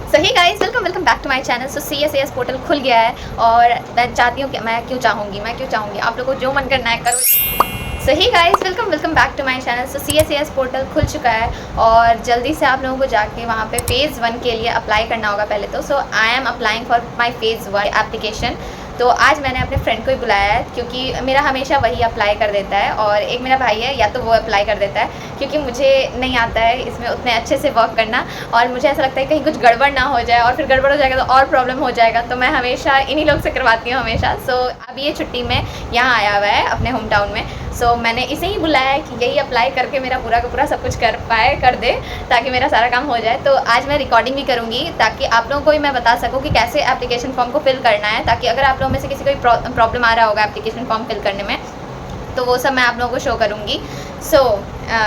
So hey guys, welcome back to my channel. So CSAS portal खुल गया है और मैं चाहती हूँ कि मैं क्यों चाहूँगी आप लोगों को जो मन करना है करो। So hey guys, welcome back to my channel. So CSAS portal खुल चुका है और जल्दी से आप लोगों को जाके वहाँ पे फ़ेज़ 1 के लिए अप्लाई करना होगा पहले तो। So I am applying for my phase 1 application. तो आज मैंने अपने फ्रेंड को ही बुलाया है क्योंकि मेरा हमेशा वही अप्लाई कर देता है और एक मेरा भाई है, या तो वो अप्लाई कर देता है क्योंकि मुझे नहीं आता है इसमें उतने अच्छे से वर्क करना और मुझे ऐसा लगता है कहीं कुछ गड़बड़ ना हो जाए और फिर गड़बड़ हो जाएगा तो और प्रॉब्लम हो जाएगा, तो मैं हमेशा इन्हीं लोग से करवाती हूँ हमेशा। सो अब ये छुट्टी में यहाँ आया हुआ है अपने होम टाउन में। सो मैंने इसे ही बुलाया है कि यही अप्लाई करके मेरा पूरा का पूरा सब कुछ कर दे ताकि मेरा सारा काम हो जाए। तो आज मैं रिकॉर्डिंग भी करूँगी ताकि आप लोगों को भी मैं बता सकूँ कि कैसे एप्लीकेशन फॉर्म को फिल करना है, ताकि अगर आप लोगों में से किसी को प्रॉब्लम आ रहा होगा एप्लीकेशन फॉर्म फिल करने में तो वो सब मैं आप लोगों को शो करूँगी। So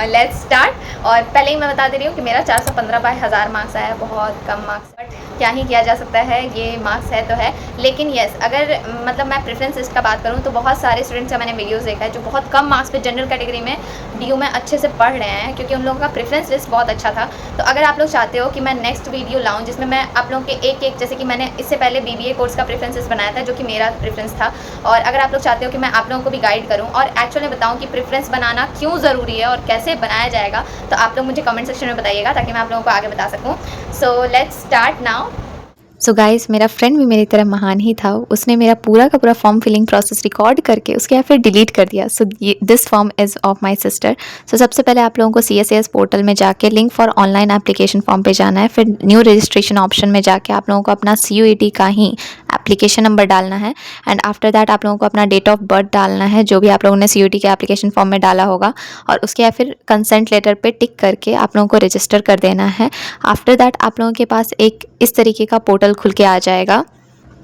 let's start. और पहले ही मैं बता दे रही हूँ कि मेरा 415 बाय 1000 मार्क्स आया है, बहुत कम मार्क्स, बट क्या ही किया जा सकता है, ये मार्क्स है तो है। लेकिन येस, अगर मतलब मैं प्रेफरेंस लिस्ट का बात करूँ तो बहुत सारे स्टूडेंट्स का मैंने वीडियोस देखा है जो बहुत कम मार्क्स पे जनरल कैटेगरी में DU में अच्छे से पढ़ रहे हैं क्योंकि उन लोगों का प्रेफरेंस लिस्ट बहुत अच्छा था। तो अगर आप लोग चाहते हो कि मैं नेक्स्ट वीडियो लाऊँ जिसमें मैं आप लोगों के एक जैसे कि मैंने इससे पहले BBA कोर्स का प्रेफरेंस लिस्ट बनाया था जो कि मेरा प्रेफरेंस था, और अगर आप लोग चाहते हो कि मैं आप लोगों को भी गाइड करूँ और एक्चुअली बताऊँ कि प्रेफरेंस बनाना क्यों ज़रूरी है और कैसे बनाया जाएगा, तो आप लोग मुझे कमेंट सेक्शन में बताइएगा ताकि मैं आप लोगों को आगे बता सकूँ। So let's start now. So guys, मेरा फ्रेंड भी मेरी तरह महान ही था। उसने मेरा पूरा का पूरा फॉर्म फिलिंग प्रोसेस रिकॉर्ड करके उसके बाद फिर डिलीट कर दिया। So this form is of my sister. So सबसे पहले आप लोगों को CSAS पोर्टल में जाके link for online application form पे जाना है। फिर न्यू रजिस्ट्रेशन ऑप्शन में जाके आप लोगों को अपना CUET का ही एप्लीकेशन नंबर डालना है एंड आफ्टर दैट आप लोगों को अपना डेट ऑफ बर्थ डालना है जो भी आप लोगों ने CUET के एप्लीकेशन फॉर्म में डाला होगा, और उसके बाद फिर कंसेंट लेटर पे टिक करके आप लोगों को रजिस्टर कर देना है। आफ्टर दैट आप लोगों के पास एक इस तरीके का पोर्टल खुल के आ जाएगा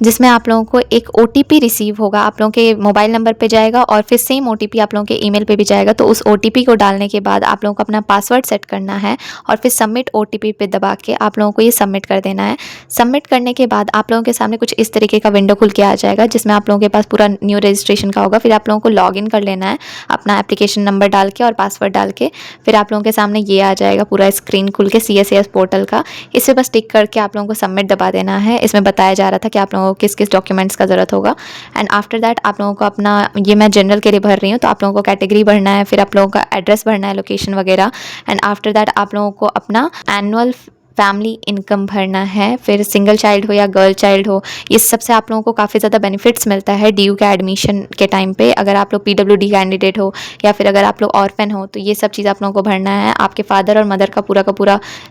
जिसमें आप लोगों को एक OTP रिसीव होगा, आप लोगों के मोबाइल नंबर पे जाएगा और फिर सेम OTP आप लोगों के ईमेल पे भी जाएगा। तो उस OTP को डालने के बाद आप लोगों को अपना पासवर्ड सेट करना है और फिर सबमिट OTP पे दबा के आप लोगों को ये सबमिट कर देना है। सबमिट करने के बाद आप लोगों के सामने कुछ इस तरीके का विंडो खुल के आ जाएगा जिसमें आप लोगों के पास पूरा न्यू रजिस्ट्रेशन का होगा। फिर आप लोगों को लॉगिन कर लेना है अपना एप्लीकेशन नंबर डाल के और पासवर्ड डाल के। फिर आप लोगों के सामने ये आ जाएगा पूरा स्क्रीन खुल के CSAS पोर्टल का। इसे बस टिक करके आप लोगों को सबमिट दबा देना है। इसमें बताया जा रहा था कि आप लोगों को किस किस डॉक्यूमेंट्स का ज़रूरत होगा एंड आफ्टर दैट आप लोगों को अपना, ये मैं जनरल के लिए भर रही हूँ तो आप लोगों को कैटेगरी भरना है, फिर आप लोगों का एड्रेस भरना है, लोकेशन वगैरह, एंड आफ्टर दैट आप लोगों को अपना एनुअल फैमिली इनकम भरना है। फिर सिंगल चाइल्ड हो या गर्ल चाइल्ड हो, ये सबसे आप लोगों को काफ़ी ज़्यादा बेनिफिट्स मिलता है DU के एडमिशन के टाइम पे। अगर आप लोग PWD कैंडिडेट हो या फिर अगर आप लोग ऑर्फन हो तो ये सब चीज़ आप लोगों को भरना है। आपके फादर और मदर का पूरा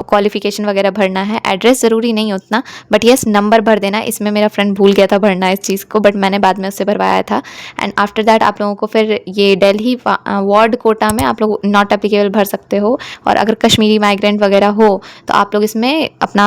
क्वालिफिकेशन वगैरह भरना है। एड्रेस ज़रूरी नहीं उतना, बट येस नंबर भर देना। इसमें मेरा फ्रेंड भूल गया था भरना इस चीज़ को, बट मैंने बाद में उससे भरवाया था। एंड आफ्टर दैट आप लोगों को फिर ये दिल्ली वार्ड कोटा में आप लोग नॉट एप्लीकेबल भर सकते हो, और अगर कश्मीरी माइग्रेंट वगैरह हो तो आप लोग इसमें अपना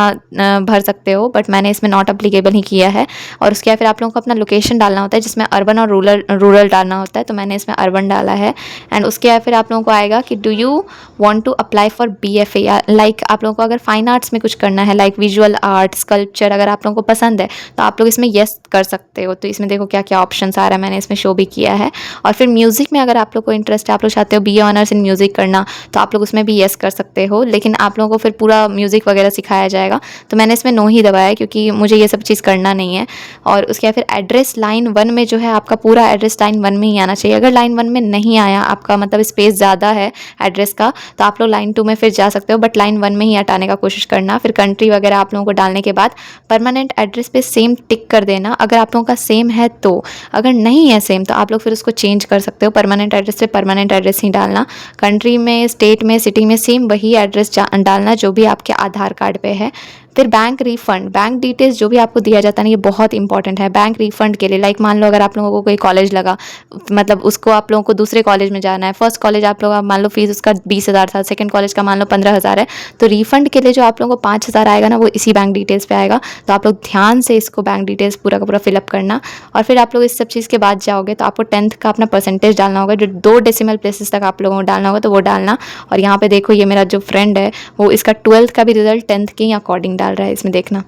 भर सकते हो, बट मैंने इसमें नॉट एप्लीकेबल ही किया है। और उसके बाद फिर आप लोगों को अपना लोकेशन डालना होता है जिसमें अर्बन और रूरल डालना होता है, तो मैंने इसमें अर्बन डाला है। एंड उसके बाद फिर आप लोगों को आएगा कि do you want to apply for BFA, या लाइक आप लोगों को अगर फाइन आर्ट्स में कुछ करना है लाइक विजुअल आर्ट, स्कल्पचर, अगर आप लोगों को पसंद है तो आप लोग इसमें येस कर सकते हो। तो इसमें देखो क्या क्या ऑप्शंस आ रहा है, मैंने इसमें शो भी किया है। और फिर म्यूज़िक में अगर आप लोग को इंटरेस्ट है, आप लोग चाहते हो BA ऑनर्स इन म्यूज़िक करना, तो आप लोग उसमें भी येस कर सकते हो, लेकिन आप लोगों को फिर पूरा म्यूज़िक वगैरह सिखाया जाएगा। तो मैंने इसमें नो ही दबाया क्योंकि मुझे ये सब चीज़ करना नहीं है। और उसके बाद फिर एड्रेस लाइन 1 में जो है आपका पूरा एड्रेस लाइन 1 में ही आना चाहिए। अगर लाइन 1 में नहीं आया, आपका मतलब स्पेस ज़्यादा है एड्रेस का, तो आप लोग लाइन 2 में फिर जा सकते हो, बट लाइन 1 में ही हटाने का कोशिश करना। फिर कंट्री वगैरह आप लोगों को डालने के बाद परमानेंट एड्रेस पे सेम टिक कर देना अगर आप लोगों का सेम है तो। अगर नहीं है सेम तो आप लोग फिर उसको चेंज कर सकते हो। परमानेंट एड्रेस पे परमानेंट एड्रेस ही डालना। कंट्री में, स्टेट में, सिटी में सेम वही एड्रेस डालना जो भी आपके आधार कार्ड पे है। फिर बैंक रिफंड, बैंक डिटेल्स जो भी आपको दिया जाता है ना, ये बहुत इंपॉर्टेंट है बैंक रिफंड के लिए। लाइक मान लो अगर आप लोगों को कोई कॉलेज लगा, मतलब उसको आप लोगों को दूसरे कॉलेज में जाना है, फर्स्ट कॉलेज आप लोग मान लो फीस उसका 20,000 था, सेकंड कॉलेज का मान लो 15,000 है, तो रिफंड के लिए जो आप लोगों को 5,000 आएगा ना, वो इसी बैंक डिटेल्स पे आएगा। तो आप लोग ध्यान से इसको बैंक डिटेल्स पूरा का पूरा फिलअप करना। और फिर आप लोग इस सब चीज़ के बाद जाओगे तो आपको 10th का अपना परसेंटेज डालना होगा, जो 2 डेसिमल प्लेसेस तक आप लोगों को डालना होगा तो वो डालना। और यहाँ पे देखो ये मेरा जो फ्रेंड है वो इसका 12th का भी रिजल्ट 10th के अकॉर्डिंग डाल रहा है, इसमें देखना।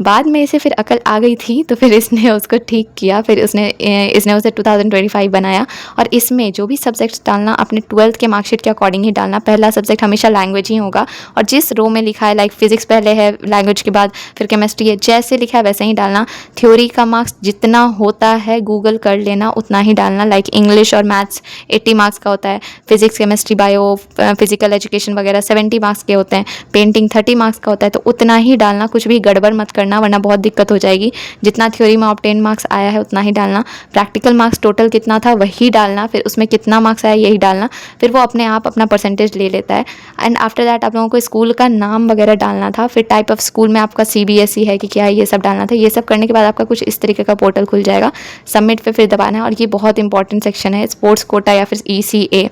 बाद में इसे फिर अकल आ गई थी तो फिर इसने उसको ठीक किया, फिर इसने उसे 2025 बनाया। और इसमें जो भी सब्जेक्ट्स डालना अपने 12th के मार्कशीट के अकॉर्डिंग ही डालना। पहला सब्जेक्ट हमेशा लैंग्वेज ही होगा, और जिस रो में लिखा है लाइक फिजिक्स पहले है लैंग्वेज के बाद फिर केमिस्ट्री है, जैसे लिखा है वैसे ही डालना। थ्योरी का मार्क्स जितना होता है गूगल कर लेना उतना ही डालना। लाइक इंग्लिश और मैथ्स 80 मार्क्स का होता है, physics chemistry bio physical education वगैरह 70 मार्क्स के होते हैं, पेंटिंग 30 मार्क्स का होता है, तो उतना ही डालना, कुछ भी गड़बड़ मत करना वरना बहुत दिक्कत हो जाएगी। जितना थ्योरी में ऑब्टेन मार्क्स आया है उतना ही डालना। प्रैक्टिकल मार्क्स टोटल कितना था वही डालना, फिर उसमें कितना मार्क्स आया यही डालना, फिर वो अपने आप अपना परसेंटेज ले लेता है। एंड आफ्टर दैट आप लोगों को स्कूल का नाम वगैरह डालना था, फिर टाइप ऑफ स्कूल में आपका CBSE है कि क्या है ये सब डालना था। ये सब करने के बाद आपका कुछ इस तरीके का पोर्टल खुल जाएगा, सबमिट पे फिर दबाना है। और ये बहुत इंपॉर्टेंट सेक्शन है, स्पोर्ट्स कोटा या फिर ECA।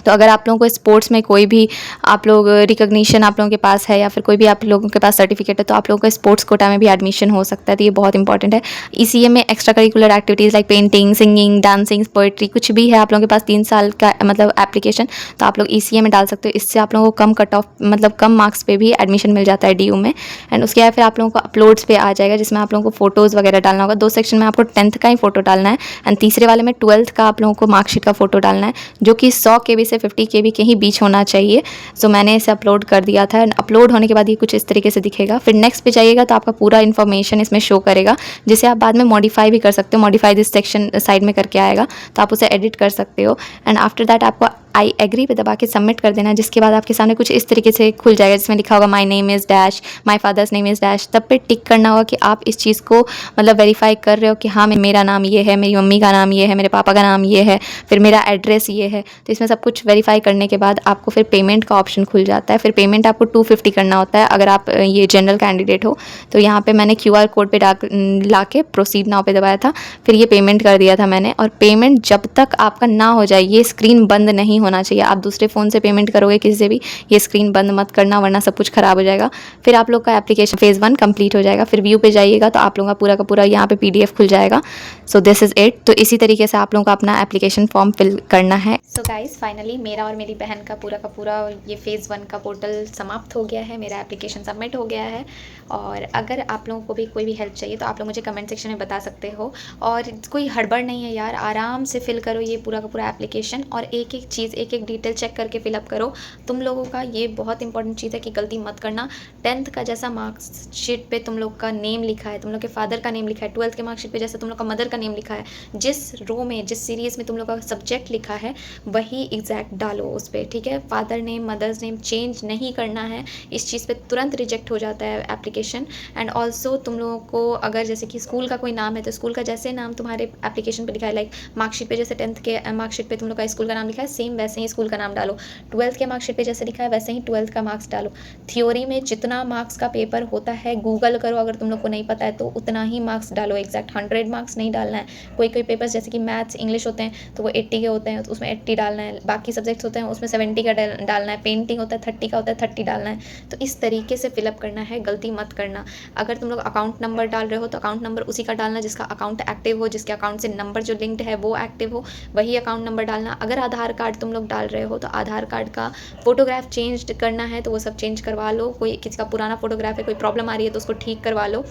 तो अगर आप लोगों को स्पोर्ट्स में कोई भी आप लोग रिकॉग्निशन आप लोगों के पास है या फिर कोई भी आप लोगों के पास सर्टिफिकेट है तो आप लोगों को स्पोर्ट्स कोटा में भी एडमिशन हो सकता है, तो ये बहुत इंपॉर्टेंट है। ECA में extra curricular activities like painting, singing, dancing, poetry कुछ भी है आप लोगों के पास 3 साल का मतलब एप्लीकेशन, तो आप लोग ECA में डाल सकते हो। इससे आप लोगों को कम कट ऑफ मतलब कम मार्क्स पे भी एडमिशन मिल जाता है DU में। एंड उसके बाद फिर आप लोगों को अपलोड्स पे आ जाएगा जिसमें आप लोगों को फोटोज़ वगैरह डालना होगा। 2 सेक्शन में आपको 10th का ही फोटो डालना है एंड तीसरे वाले में 12th का आप लोगों को मार्कशीट का फोटो डालना है, जो कि 100 KB से 50 KB के ही बीच होना चाहिए। सो मैंने इसे अपलोड कर दिया था एंड अपलोड होने के बाद ये कुछ इस तरीके से दिखेगा। फिर नेक्स्ट पे जाइएगा तो आपका पूरा इन्फॉर्मेशन इसमें शो करेगा, जिसे आप बाद में मॉडिफाई भी कर सकते हो। मॉडिफाई दिस सेक्शन साइड में करके आएगा तो आप उसे एडिट कर सकते हो। एंड आफ्टर दैट आपको आई एग्री पे दबा के सबमिट कर देना, जिसके बाद आपके सामने कुछ इस तरीके से खुल जाएगा जिसमें लिखा होगा my name is dash, my father's name is dash. तब पे टिक करना होगा कि आप इस चीज़ को मतलब वेरीफाई कर रहे हो कि हाँ मेरा नाम ये है, मेरी मम्मी का नाम ये है, मेरे पापा का नाम ये है, फिर मेरा एड्रेस ये है। तो इसमें सब कुछ वेरीफाई करने के बाद आपको फिर पेमेंट का ऑप्शन खुल जाता है। फिर पेमेंट आपको 250 करना होता है अगर आप ये जनरल कैंडिडेट हो। तो यहाँ पर मैंने QR कोड पे ला के प्रोसीड नाउ पे दबाया था, फिर ये पेमेंट कर दिया था मैंने। और पेमेंट जब तक आपका ना हो जाए ये स्क्रीन बंद नहीं होना चाहिए। आप दूसरे फ़ोन से पेमेंट करोगे किसी से भी, ये स्क्रीन बंद मत करना वरना सब कुछ ख़राब हो जाएगा। फिर आप लोग का एप्लीकेशन फेज़ 1 कंप्लीट हो जाएगा। फिर व्यू पे जाइएगा तो आप लोगों का पूरा यहाँ पे PDF खुल जाएगा। So this is it. तो इसी तरीके से आप लोगों को अपना एप्लीकेशन फॉर्म फिल करना है। सो गाइस फाइनली मेरा और मेरी बहन का पूरा ये फेज़ 1 का पोर्टल समाप्त हो गया है, मेरा एप्लीकेशन सबमिट हो गया है। और अगर आप लोगों को भी कोई भी हेल्प चाहिए तो आप लोग मुझे कमेंट सेक्शन में बता सकते हो। और कोई हड़बड़ नहीं है यार, आराम से फिल करो ये पूरा एप्लीकेशन और एक एक चीज़ एक एक डिटेल चेक करके फिलअप करो। तुम लोगों का ये बहुत इंपॉर्टेंट चीज़ है कि गलती मत करना। 10th का जैसा मार्कशीट पे तुम लोग का नेम लिखा है, तुम लोग के फादर का नेम लिखा है, 12th के मार्कशीट पे जैसा तुम लोग का मदर का नेम लिखा है, जिस रो में जिस सीरीज़ में तुम लोग का सब्जेक्ट लिखा है वही एग्जैक्ट डालो उस पर, ठीक है। Father name mother's name change नहीं करना है, इस चीज़ पे तुरंत रिजेक्ट हो जाता है एप्लीकेशन। एंड ऑल्सो तुम लोगों को अगर जैसे कि स्कूल का कोई नाम है तो स्कूल का जैसे नाम तुम्हारे एप्लीकेशन पे लिखा है, लाइक मार्कशीट पे जैसे 10th के मार्कशीट पे तुम लोग का स्कूल का नाम लिखा है, सेम वैसे ही स्कूल का नाम डालो। 12th के मार्कशीट पे जैसे लिखा है वैसे ही 12th का मार्क्स डालो। थ्योरी में जितना मार्क्स का पेपर होता है गूगल करो, अगर तुम लोग को नहीं पता है तो उतना ही मार्क्स डालो, एग्जैक्ट 100 मार्क्स नहीं डालना है। कोई पेपर्स जैसे कि मैथ्स इंग्लिश होते हैं तो वो 80 के होते हैं तो उसमें 80 डालना है, बाकी सब्जेक्ट्स होते हैं उसमें 70 का डालना है, पेंटिंग होता है 30 का होता है 30 डालना है। तो इस तरीके से फिलअप करना है, गलती मत करना। अगर तुम लोग अकाउंट नंबर डाल रहे हो तो अकाउंट नंबर उसी का डालना जिसका अकाउंट एक्टिव हो, जिसके अकाउंट से नंबर जो लिंक्ड है वो एक्टिव हो, वही अकाउंट नंबर डालना। अगर आधार कार्ड तुम लोग डाल रहे हो तो आधार कार्ड का फोटोग्राफ चेंज करना है तो वो सब चेंज करवा लो। कोई किसी का पुराना फोटोग्राफ है, कोई प्रॉब्लम आ रही है तो उसको ठीक करवा लो।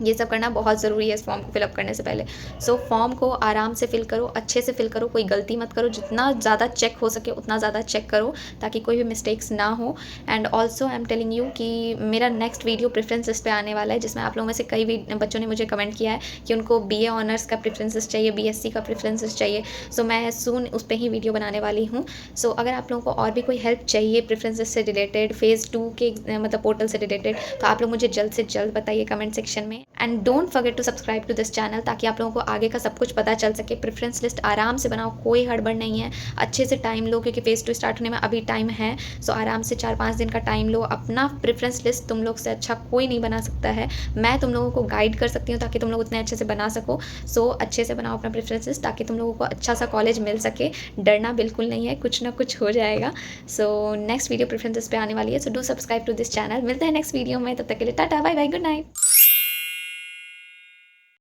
ये सब करना बहुत ज़रूरी है इस फॉर्म को फिलअप करने से पहले। सो फॉर्म को आराम से फिल करो, अच्छे से फिल करो, कोई गलती मत करो। जितना ज़्यादा चेक हो सके उतना ज़्यादा चेक करो ताकि कोई भी मिस्टेक्स ना हो। And also I am telling you कि मेरा नेक्स्ट वीडियो प्रेफरेंस लिस्ट पे आने वाला है, जिसमें आप लोगों में से कई बच्चों ने मुझे कमेंट किया है कि उनको BA ऑनर्स का प्रेफरेंस लिस्ट चाहिए, BSc का प्रेफरेंस लिस्ट चाहिए। सो मैं सून उस पर ही वीडियो बनाने वाली हूँ। सो अगर आप लोगों को और भी कोई हेल्प चाहिए प्रेफरेंस लिस्ट से रिलेटेड, फेज़ 2 के मतलब पोर्टल से रिलेटेड, तो आप लोग मुझे जल्द से जल्द बताइए कमेंट सेक्शन में। And don't forget to subscribe to this channel ताकि आप लोगों को आगे का सब कुछ पता चल सके। प्रेफरेंस लिस्ट आराम से बनाओ, कोई हड़बड़ नहीं है, अच्छे से टाइम लो क्योंकि फेज़ 2 स्टार्ट होने में अभी टाइम है। सो आराम से 4-5 दिन का टाइम लो। अपना प्रेफरेंस लिस्ट तुम लोग से अच्छा कोई नहीं बना सकता है, मैं तुम लोगों को गाइड कर सकती हूँ ताकि तुम लोग उतने अच्छे से बना सको। सो अच्छे से बनाओ अपना प्रेफरेंस लिस्ट ताकि तुम लोगों को अच्छा सा कॉलेज मिल सके। डरना बिल्कुल नहीं है, कुछ ना कुछ हो जाएगा। So next video preference list पे आने वाली है, so do subscribe to this channel. मिलते हैं नेक्स्ट वीडियो में, तब तक के लिए tata bye bye, good night.